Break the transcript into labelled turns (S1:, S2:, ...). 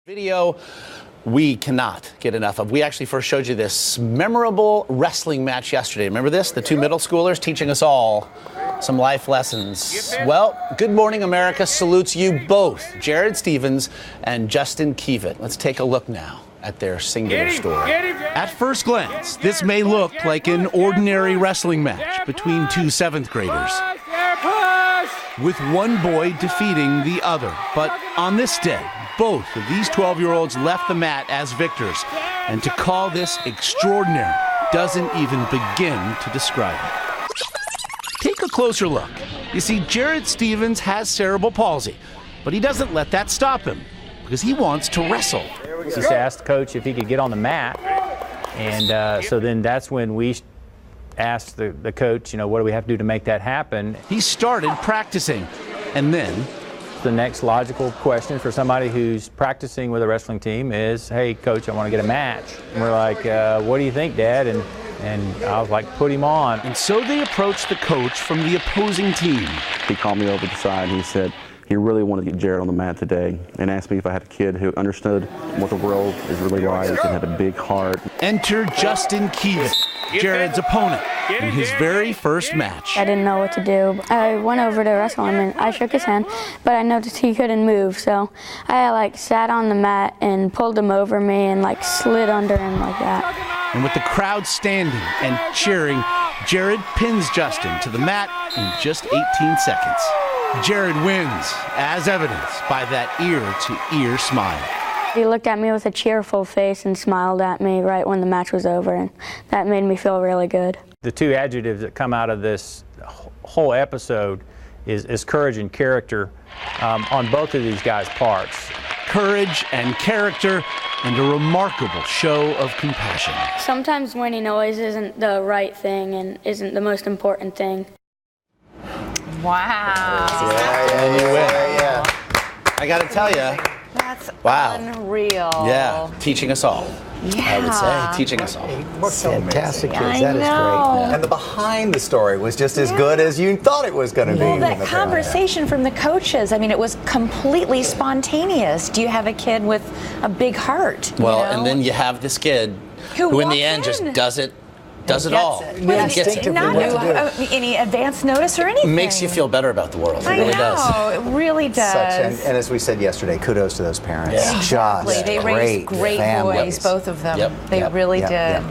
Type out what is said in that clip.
S1: Video we cannot get enough of. We actually first showed you this memorable wrestling match yesterday. Remember this? The two middle schoolers teaching us all some life lessons. Well, Good Morning America salutes you both, Jared Stevens and Justin Kievit. Let's take a look now at their singular story. At first glance, this may look like an ordinary wrestling match between two seventh graders, with one boy defeating the other. But on this day, both of these 12-year-olds left the mat as victors. And to call this extraordinary doesn't even begin to describe it. Take a closer look. You see, Jared Stevens has cerebral palsy, but he doesn't let that stop him because he wants to wrestle.
S2: He just asked Coach if he could get on the mat. And so then that's when we asked the coach, what do we have to do to make that happen?
S1: He started practicing, and then
S2: the next logical question for somebody who's practicing with a wrestling team is, hey, Coach, I want to get a match. And we're like, what do you think, Dad? And I was like, put him on.
S1: And so they approached the coach from the opposing team.
S3: He called me over to the side and he said he really wanted to get Jared on the mat today and asked me if I had a kid who understood what the world is really like and had a big heart.
S1: Enter Justin Kievit, Jared's opponent, in his very first match.
S4: I didn't know what to do. I went over to wrestle him and I shook his hand, but I noticed he couldn't move, so I sat on the mat and pulled him over me and slid under him like that.
S1: And with the crowd standing and cheering, Jared pins Justin to the mat in just 18 seconds. Jared wins, as evidenced by that ear-to-ear smile.
S4: He looked at me with a cheerful face and smiled at me right when the match was over, and that made me feel really good.
S2: The two adjectives that come out of this whole episode is courage and character on both of these guys' parts.
S1: Courage and character and a remarkable show of compassion.
S4: Sometimes winning always isn't the right thing and isn't the most important thing.
S5: Wow.
S1: And you win. I got to tell you.
S5: That's
S1: wow.
S5: Unreal.
S1: Yeah, teaching us all.
S5: Yeah.
S1: I would say, teaching us all.
S6: What's fantastic kids,
S5: I
S6: that is
S5: know.
S6: great. And the behind the story was just as good as you thought it was going to be.
S5: Well, that conversation from the coaches, it was completely spontaneous. Do you have a kid with a big heart?
S1: Well, and then you have this kid who in the end just does it all.
S5: Not any advance notice or anything.
S1: Makes you feel better about the world. It really does.
S5: It really does.
S6: And as we said yesterday, kudos to those parents.
S5: Exactly.
S6: Just
S5: they raised great boys, both of them. They really did.